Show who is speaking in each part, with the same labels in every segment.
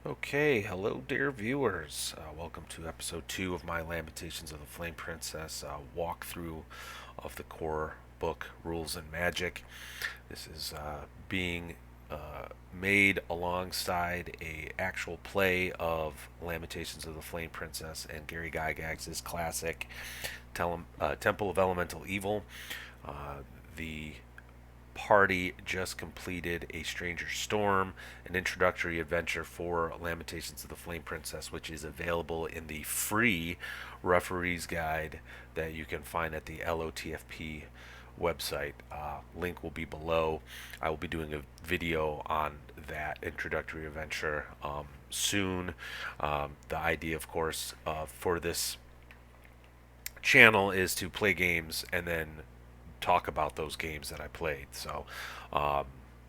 Speaker 1: Okay, hello, dear viewers. Welcome to episode 2 of my Lamentations of the Flame Princess walkthrough of the core book, Rules and Magic. This is being made alongside a actual play of Lamentations of the Flame Princess and Gary Gygax's classic Temple of Elemental Evil. The party just completed A Stranger Storm, an introductory adventure for Lamentations of the Flame Princess, which is available in the free referee's guide that you can find at the LOTFP website. Link will be below. I will be doing a video on that introductory adventure soon. The idea, of course, for this channel is to play games and then talk about those games that I played. So um,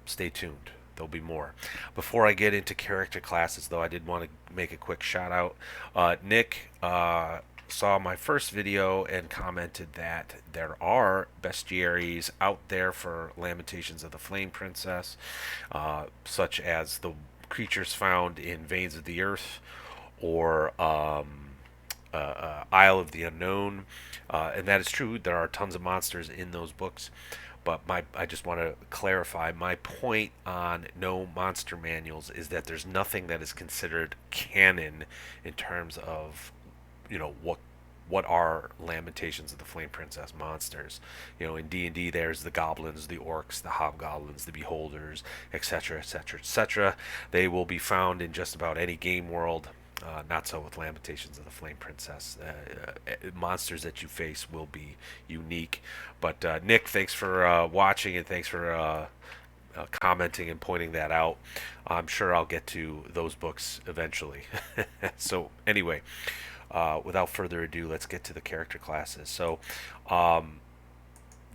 Speaker 1: stay tuned. There'll be more. Before I get into character classes, though, I did want to make a quick shout out. Nick saw my first video and commented that there are bestiaries out there for Lamentations of the Flame Princess, such as the creatures found in Veins of the Earth or Isle of the Unknown, and that is true. There are tons of monsters in those books, but I just want to clarify my point on no monster manuals is that there's nothing that is considered canon in terms of what are Lamentations of the Flame Princess monsters. In D&D, there's the goblins, the orcs, the hobgoblins, the beholders, etc., etc., etc. They will be found in just about any game world. Not so with Lamentations of the Flame Princess. Monsters that you face will be unique. But Nick, thanks for watching and thanks for commenting and pointing that out. I'm sure I'll get to those books eventually. So anyway, without further ado, let's get to the character classes. So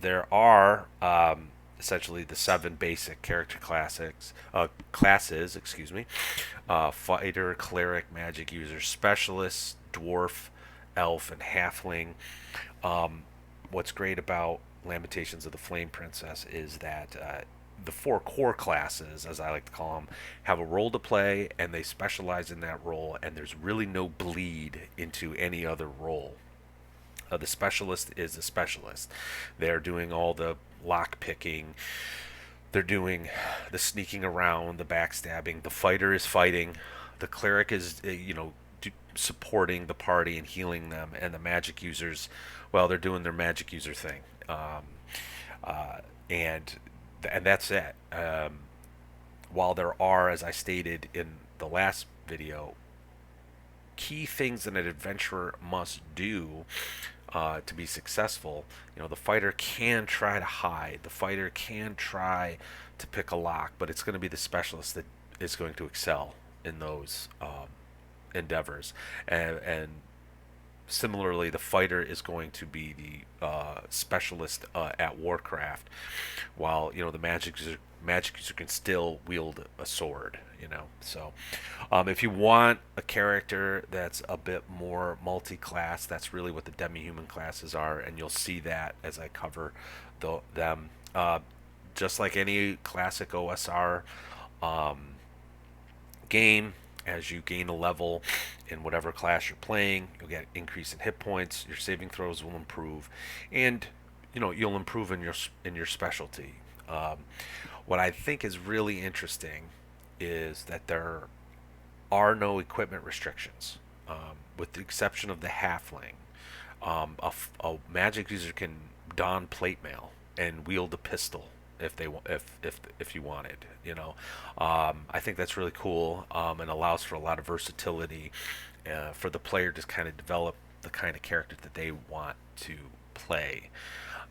Speaker 1: there are essentially the 7 basic character classes, excuse me. Fighter, cleric, magic user, specialist, dwarf, elf, and halfling. What's great about Lamentations of the Flame Princess is that the 4 core classes, as I like to call them, have a role to play, and they specialize in that role, and there's really no bleed into any other role. The specialist is a specialist. They're doing all the lock picking. They're doing the sneaking around, the backstabbing. The fighter is fighting. The cleric is, supporting the party and healing them. And the magic users, well, they're doing their magic user thing. Uh, and and that's it. While there are, as I stated in the last video, key things that an adventurer must do to be successful. The fighter can try to hide. The fighter can try to pick a lock, but it's going to be the specialist that is going to excel in those endeavors. And similarly, the fighter is going to be the specialist at warcraft, while the magic user can still wield a sword. So if you want a character that's a bit more multi-class, that's really what the demi-human classes are, and you'll see that as I cover them. Just like any classic OSR um, game, as you gain a level in whatever class you're playing, you'll get increase in hit points. Your saving throws will improve, and you'll improve in your specialty. What I think is really interesting is that there are no equipment restrictions, with the exception of the halfling. A magic user can don plate mail and wield a pistol if they if you wanted. I think that's really cool, and allows for a lot of versatility for the player to kind of develop the kind of character that they want to play,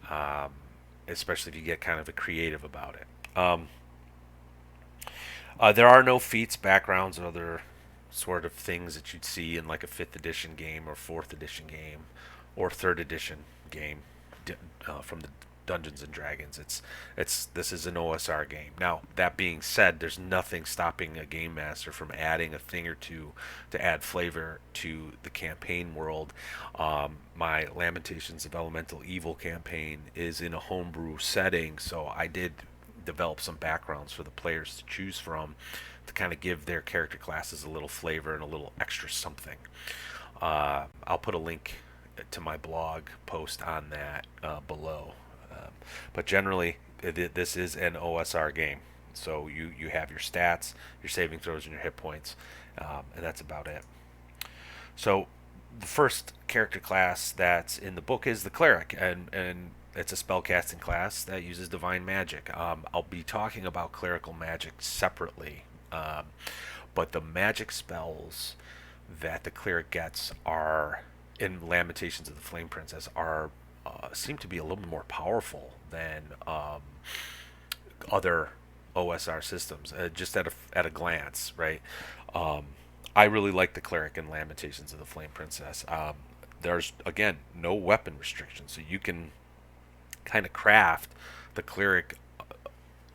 Speaker 1: um, especially if you get kind of a creative about it. There are no feats, backgrounds, or other sort of things that you'd see in like a 5th edition game or 4th edition game or 3rd edition game from the Dungeons and Dragons. This is an OSR game. Now, that being said, there's nothing stopping a game master from adding a thing or two to add flavor to the campaign world. My Lamentations of Elemental Evil campaign is in a homebrew setting, so I did develop some backgrounds for the players to choose from to kind of give their character classes a little flavor and a little extra something. I'll put a link to my blog post on that below. Um, but generally, this is an OSR game. So you have your stats, your saving throws, and your hit points, and that's about it. So the first character class that's in the book is the Cleric, and it's a spellcasting class that uses divine magic. I'll be talking about clerical magic separately, um, but the magic spells that the Cleric gets are in Lamentations of the Flame Princess are seem to be a little bit more powerful than other OSR systems, just at a glance, right? Um, I really like the Cleric in Lamentations of the Flame Princess. There's again no weapon restrictions, so you can kind of craft the Cleric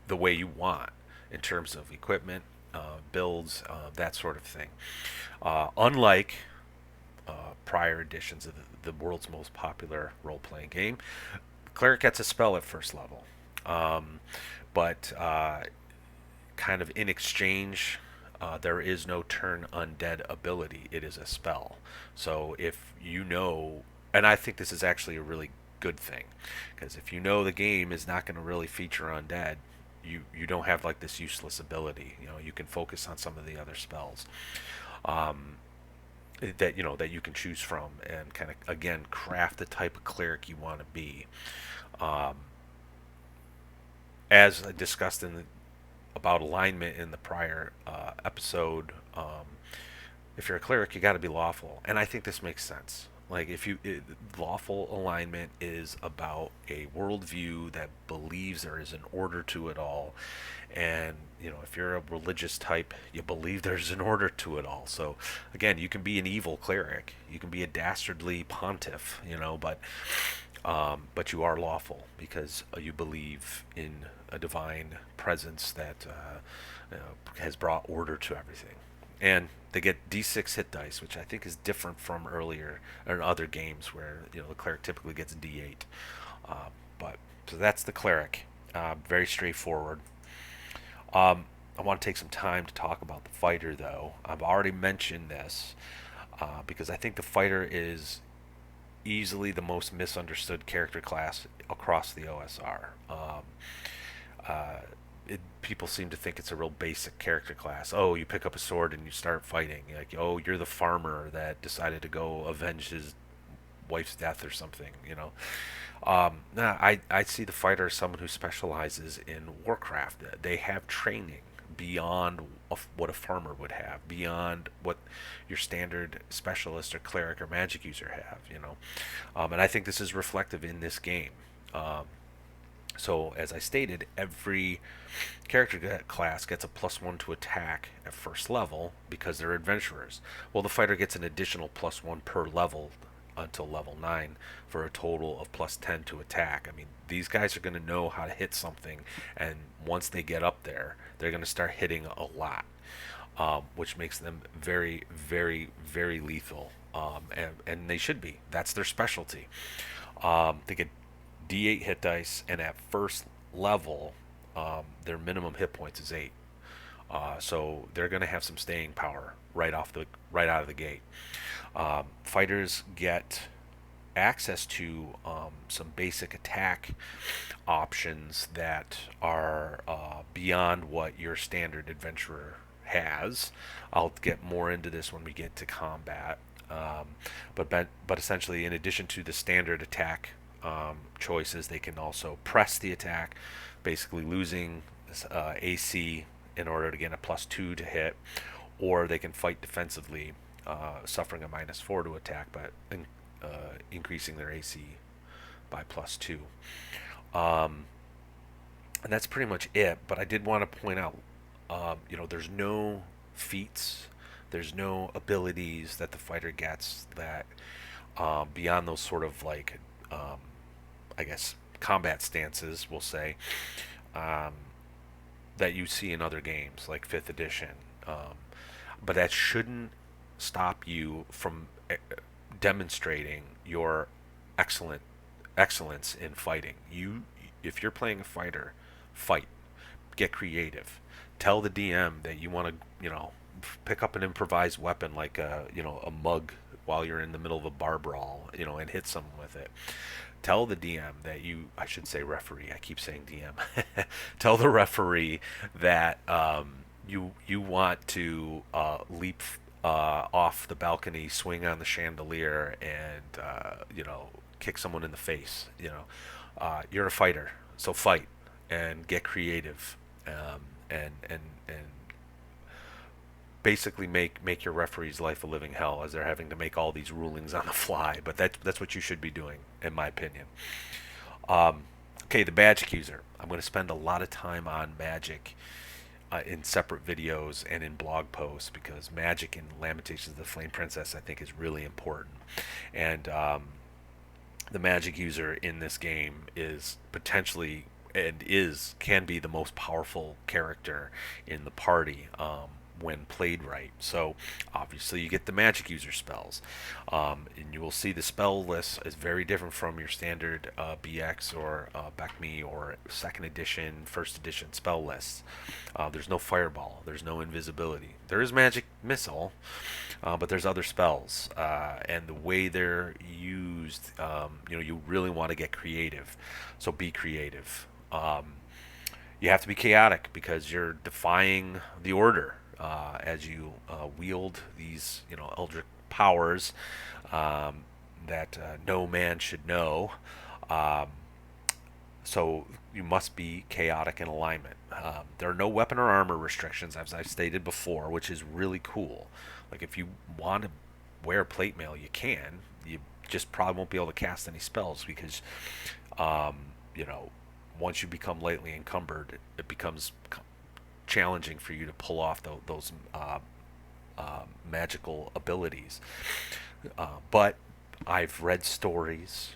Speaker 1: the way you want in terms of equipment, builds, that sort of thing. Unlike prior editions of the world's most popular role-playing game, Cleric gets a spell at first level, um, but kind of in exchange, there is no turn undead ability. It is a spell. So if you know, and I think this is actually a really good thing, because if you know the game is not going to really feature undead, you don't have like this useless ability. You can focus on some of the other spells. Um, that you can choose from and kind of again craft the type of cleric you want to be. Um, as I discussed about alignment in the prior episode, if you're a cleric, you got to be lawful, and I think this makes sense. Like lawful alignment is about a worldview that believes there is an order to it all, and if you're a religious type, you believe there's an order to it all. So again, you can be an evil cleric, you can be a dastardly pontiff, but you are lawful because you believe in a divine presence that has brought order to everything. And they get D6 hit dice, which I think is different from earlier or other games where the cleric typically gets D8. But so that's the cleric. Very straightforward. I want to take some time to talk about the fighter, though. I've already mentioned this because I think the fighter is easily the most misunderstood character class across the OSR. Uh, People seem to think it's a real basic character class. Oh, you pick up a sword and you start fighting. Like, oh, you're the farmer that decided to go avenge his wife's death or something. Nah, I see the fighter as someone who specializes in warcraft. They have training beyond what a farmer would have, beyond what your standard specialist or cleric or magic user have. And I think this is reflective in this game. So, as I stated, every character class gets a +1 to attack at first level because they're adventurers. Well, the fighter gets an additional +1 per level until level 9 for a total of +10 to attack. I mean, these guys are going to know how to hit something, and once they get up there, they're going to start hitting a lot, which makes them very, very, very lethal. And they should be. That's their specialty. They get D8 hit dice, and at first level, their minimum hit points is 8. So they're going to have some staying power right out of the gate. Fighters get access to some basic attack options that are beyond what your standard adventurer has. I'll get more into this when we get to combat. But essentially, in addition to the standard attack choices, they can also press the attack, basically losing AC in order to get a +2 to hit, or they can fight defensively, suffering a -4 to attack, but increasing their AC by +2. And that's pretty much it. But I did want to point out, there's no feats, there's no abilities that the fighter gets that beyond those sort of like, I guess, combat stances, we'll say, that you see in other games like 5th edition. But that shouldn't stop you from demonstrating your excellence in fighting. If you're playing a fighter, fight. get creative. Tell the DM that you want to, pick up an improvised weapon like a mug while you're in the middle of a bar brawl, and hit someone with it. Tell the DM that I should say referee. I keep saying DM. Tell the referee that you want to leap off the balcony, swing on the chandelier, and kick someone in the face. You're a fighter, so fight and get creative, and basically make your referee's life a living hell as they're having to make all these rulings on the fly. But that's what you should be doing, in my opinion. Okay, the magic user. I'm going to spend a lot of time on magic in separate videos and in blog posts, because magic in Lamentations of the Flame Princess I think is really important. And the magic user in this game is potentially can be the most powerful character in the party when played right. So obviously you get the magic user spells, and you will see the spell list is very different from your standard BX or BECMI or second edition, first edition spell lists. There's no fireball, there's no invisibility, there is magic missile, but there's other spells, and the way they're used, you really want to get creative. So be creative. You have to be chaotic because you're defying the order as you wield these, eldritch powers that no man should know. So you must be chaotic in alignment. There are no weapon or armor restrictions, as I've stated before, which is really cool. Like if you want to wear plate mail, you can. You just probably won't be able to cast any spells because, once you become lightly encumbered, it becomes challenging for you to pull off those magical abilities. But I've read stories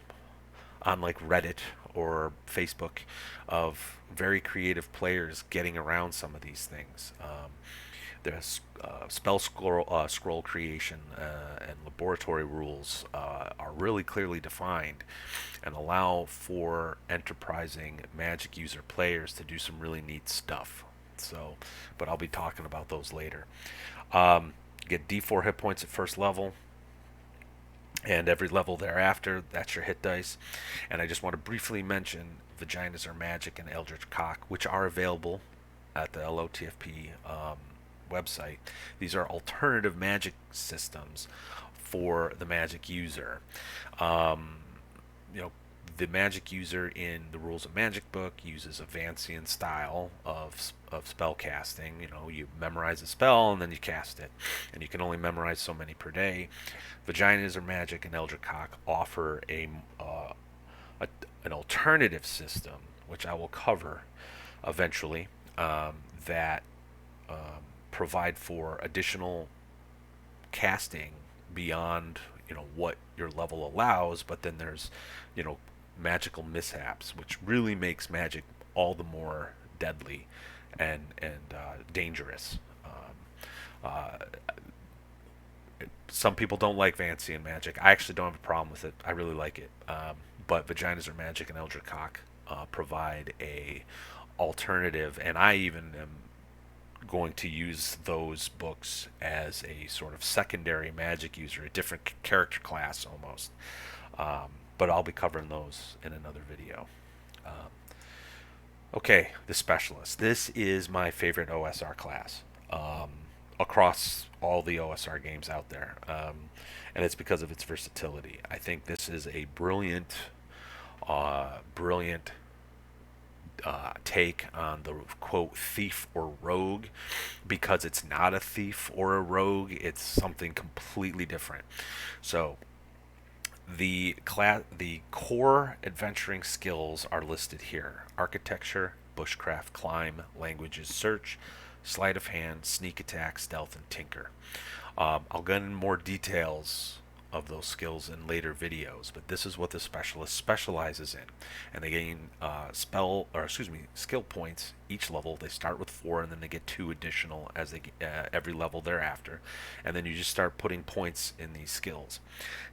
Speaker 1: on like Reddit or Facebook of very creative players getting around some of these things. There's spell scroll creation and laboratory rules are really clearly defined and allow for enterprising magic user players to do some really neat stuff. So, but I'll be talking about those later. Get D4 hit points at first level, and every level thereafter, that's your hit dice. And I just want to briefly mention Vaginas Are Magic and Eldritch Cock, which are available at the LOTFP website. These are alternative magic systems for the magic user. The magic user in the Rules of Magic book uses a Vancian style of spell casting. You memorize a spell and then you cast it, and you can only memorize so many per day. Vaginas Are Magic and Eldritch Cock offer an alternative system, which I will cover eventually, that provide for additional casting beyond what your level allows. But then there's magical mishaps, which really makes magic all the more deadly and dangerous. Some people don't like Vancian magic. I actually don't have a problem with it. I really like it. But Vaginas Are Magic and Eldritch Cock provide a alternative, and I even am going to use those books as a sort of secondary magic user, a different character class almost. But I'll be covering those in another video. Okay, the Specialist. This is my favorite OSR class across all the OSR games out there, and it's because of its versatility. I think this is a brilliant take on the quote thief or rogue, because it's not a thief or a rogue, it's something completely different. So the core adventuring skills are listed here: architecture, bushcraft, climb, languages, search, sleight of hand, sneak attack, stealth, and tinker. I'll get into more details of those skills in later videos, but this is what the Specialist specializes in, and they gain skill points each level. They start with 4, and then they get 2 additional as they every level thereafter, and then you just start putting points in these skills.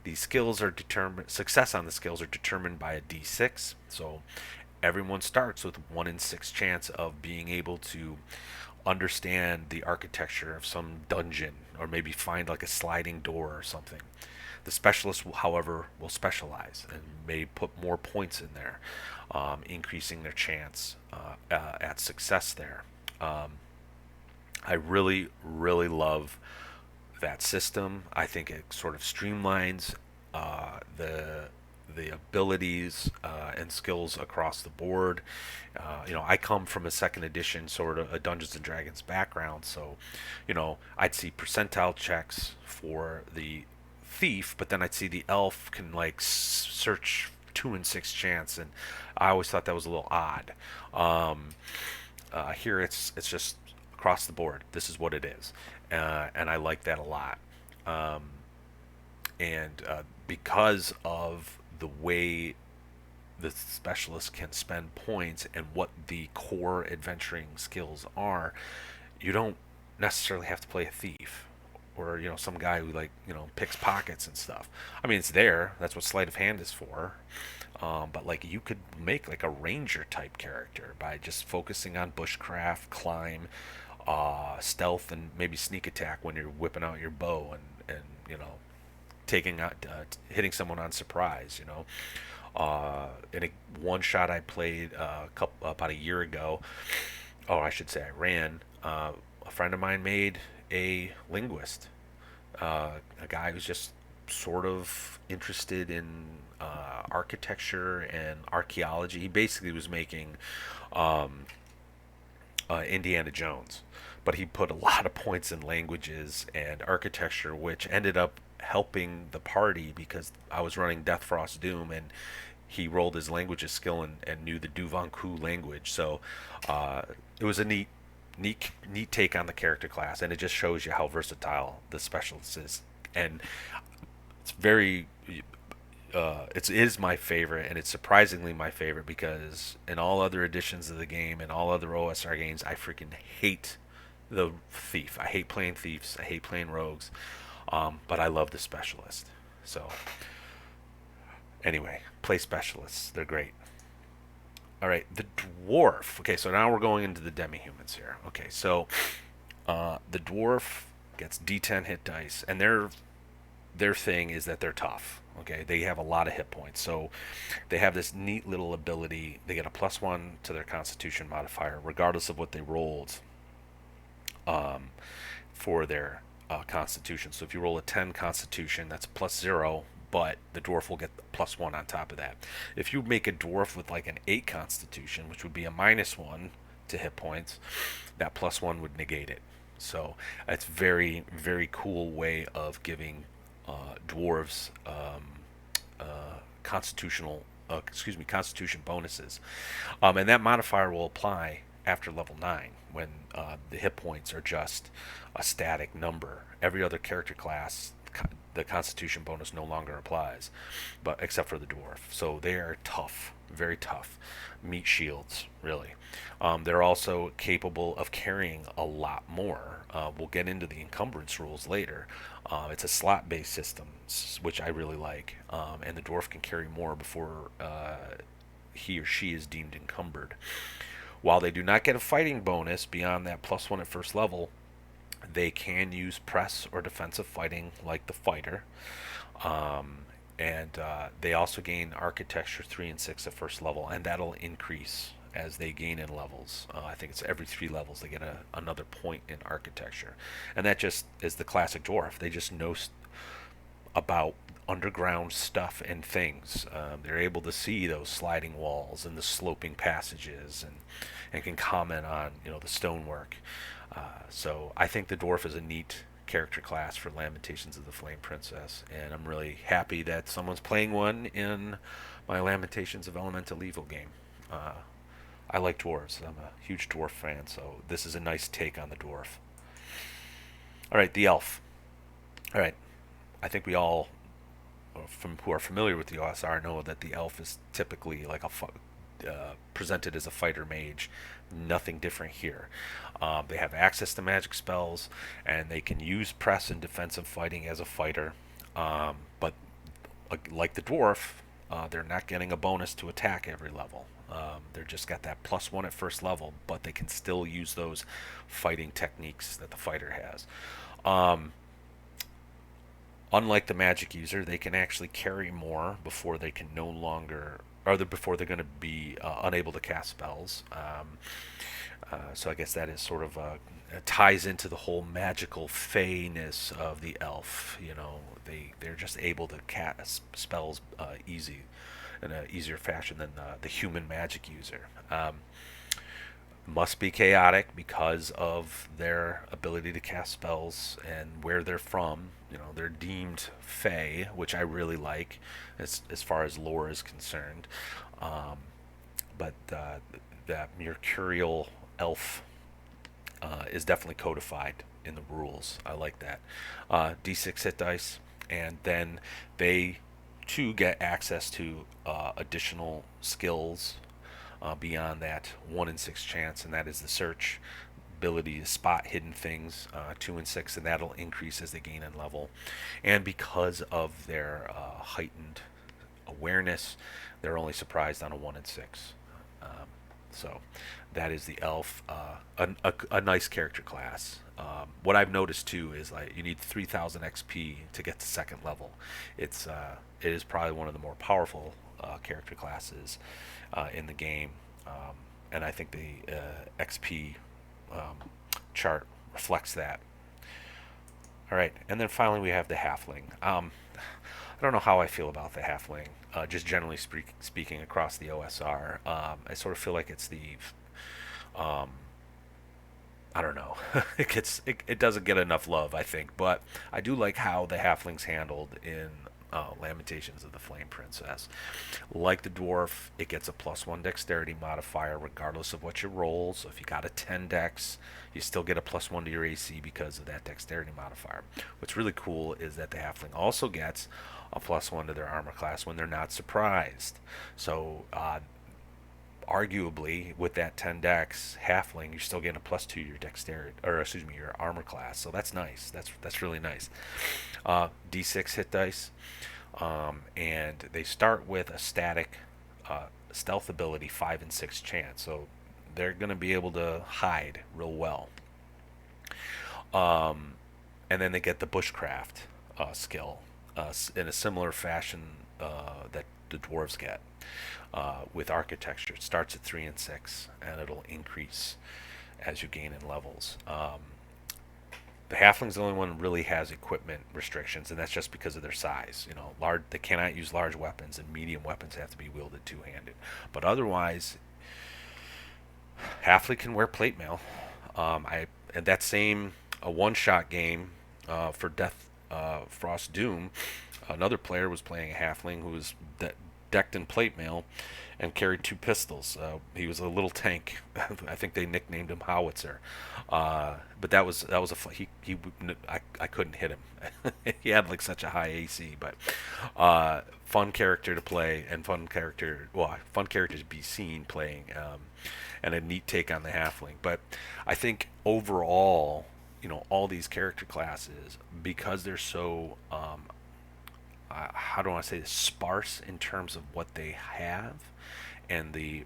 Speaker 1: These skills are determined. Success on the skills are determined by a D6. So everyone starts with 1 in 6 chance of being able to understand the architecture of some dungeon, or maybe find like a sliding door or something. The specialist, however, will specialize and may put more points in there, increasing their chance at success there. Um, I really, really love that system. I think it sort of streamlines the abilities and skills across the board. I come from a second edition sort of a Dungeons and Dragons background, so I'd see percentile checks for the thief, but then I'd see the elf can like search 2 in 6 chance, and I always thought that was a little odd. Um, Here it's just across the board. This is what it is, and I like that a lot. Um, and Because of the way the specialist can spend points and what the core adventuring skills are, you don't necessarily have to play a thief or some guy who like picks pockets and stuff. I mean, it's there. That's what sleight of hand is for. But like you could make like a ranger type character by just focusing on bushcraft, climb, stealth, and maybe sneak attack when you're whipping out your bow and taking out hitting someone on surprise. In a one shot I played about a year ago, or I should say I ran. A friend of mine made a linguist, a guy who's just sort of interested in architecture and archaeology. He basically was making um, Indiana Jones, but he put a lot of points in languages and architecture, which ended up helping the party because I was running Death Frost Doom, and he rolled his languages skill and knew the Duvanku language. So uh, it was a neat take on the character class, and it just shows you how versatile the specialist is. And it's very it is my favorite, and it's surprisingly my favorite because in all other editions of the game and all other OSR games, I freaking hate the thief. I hate playing thieves. I hate playing rogues. But I love the specialist. So anyway, play specialists. They're great. All right, the dwarf. Okay, so now we're going into the demi-humans here. Okay, so the dwarf gets D10 hit dice, and their thing is that they're tough. Okay, they have a lot of hit points, so they have this neat little ability. They get a +1 to their Constitution modifier, regardless of what they rolled um, for their Constitution. So if you roll a 10 Constitution, that's +0, but the dwarf will get +1 on top of that. If you make a dwarf with like an 8 Constitution, which would be a -1 to hit points, that +1 would negate it. So it's very, very cool way of giving dwarves Constitution bonuses, and that modifier will apply after level 9 when the hit points are just a static number. Every other character class, the Constitution bonus no longer applies, but except for the dwarf. So they are tough, very tough, meat shields, really. They're also capable of carrying a lot more. We'll get into the encumbrance rules later. It's a slot-based system, which I really like, and the dwarf can carry more before he or she is deemed encumbered. While they do not get a fighting bonus beyond that +1 at first level, they can use press or defensive fighting like the fighter. And They also gain architecture 3 and 6 at first level, and that'll increase as they gain in levels. I think it's every 3 levels they get another point in architecture, and that just is the classic dwarf. They just know about underground stuff and things. They're able to see those sliding walls and the sloping passages, and can comment on the stonework. So I think the dwarf is a neat character class for Lamentations of the Flame Princess, and I'm really happy that someone's playing one in my Lamentations of Elemental Evil game. I like dwarves. I'm a huge dwarf fan, so this is a nice take on the dwarf. All right, the elf. All right, I think we all from who are familiar with the OSR know that the elf is typically like presented as a fighter mage. Nothing different here. They have access to magic spells, and they can use press and defensive fighting as a fighter. But like the dwarf, they're not getting a bonus to attack every level. They're just got that +1 at first level, but they can still use those fighting techniques that the fighter has. Um, Unlike the magic user, they can actually carry more before they can no longer, or before they're going to be unable to cast spells. So I guess that is sort of ties into the whole magical fayness of the elf. You know, they're just able to cast spells easy in an easier fashion than the human magic user. Must be chaotic because of their ability to cast spells and where they're from. You know, they're deemed fey, which I really like as far as lore is concerned. Um, but that mercurial elf is definitely codified in the rules. I like that. D6 hit dice, and then they too get access to additional skills beyond that 1 in 6 chance, and that is the search ability to spot hidden things, 2 and 6, and that'll increase as they gain in level. And because of their heightened awareness, they're only surprised on a 1 in 6. So that is the elf, a nice character class. What I've noticed too is like you need 3,000 XP to get to second level. It is probably one of the more powerful character classes in the game, and I think the XP chart reflects that. All right, and then finally we have the halfling. I don't know how I feel about the halfling. Just generally speaking across the OSR, I sort of feel like it's the um, I don't know. It doesn't get enough love, I think, but I do like how the halflings handled in Lamentations of the Flame Princess. Like the dwarf, it gets a +1 dexterity modifier regardless of what you roll. So if you got a 10 dex, you still get a +1 to your AC because of that dexterity modifier. What's really cool is that the halfling also gets a +1 to their armor class when they're not surprised. So arguably with that 10 dex halfling, you're still getting a +2 to your dexterity, or excuse me, your armor class. So that's nice. That's really nice. D6 hit dice, and they start with a static stealth ability 5 and 6 chance. So they're going to be able to hide real well. And then they get the bushcraft skill in a similar fashion that the dwarves get with architecture. It starts at 3 and 6, and it'll increase as you gain in levels. The halfling's the only one who really has equipment restrictions, and that's just because of their size. You know, they cannot use large weapons, and medium weapons have to be wielded two-handed. But otherwise, halfling can wear plate mail. And that same a one-shot game for Death Frost Doom, another player was playing a halfling who was decked in plate mail and carried 2 pistols. He was a little tank. I think they nicknamed him Howitzer. But that was I couldn't hit him. He had like such a high AC, but fun character to play and fun character to be seen playing, and a neat take on the halfling. But I think overall, you know, all these character classes, because they're so how do I say this, sparse in terms of what they have, and the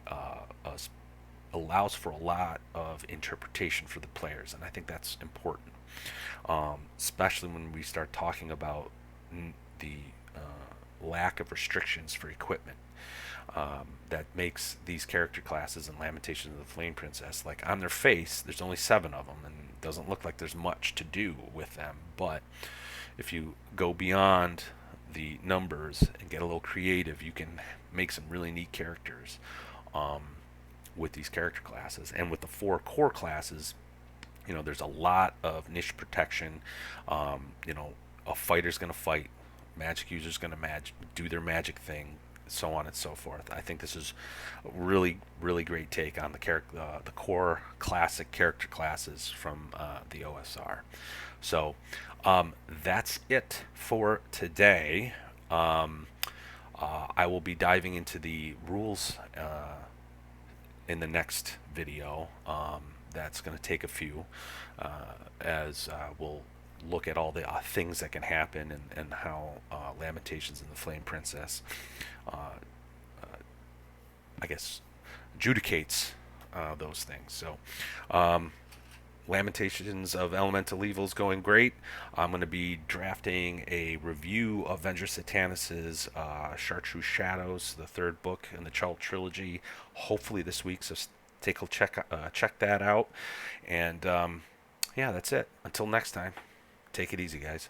Speaker 1: allows for a lot of interpretation for the players, and I think that's important, especially when we start talking about the lack of restrictions for equipment. That makes these character classes in Lamentations of the Flame Princess, like on their face, there's only 7 of them, and it doesn't look like there's much to do with them. But if you go beyond the numbers and get a little creative, you can make some really neat characters with these character classes. And with the 4 core classes, you know, there's a lot of niche protection. You know, a fighter's going to fight, magic user's going to do their magic thing, so on and so forth. I think this is a really, really great take on the core classic character classes from the OSR. So that's it for today. I will be diving into the rules in the next video. That's going to take a few, as we'll look at all the things that can happen, and how Lamentations and the Flame Princess, I guess, adjudicates those things. So, um, Lamentations of Elemental Evil is going great. I'm going to be drafting a review of Vendor Satanis's Chartreuse Shadows, the third book in the Chult trilogy, hopefully this week. So check that out. And yeah, that's it. Until next time, take it easy, guys.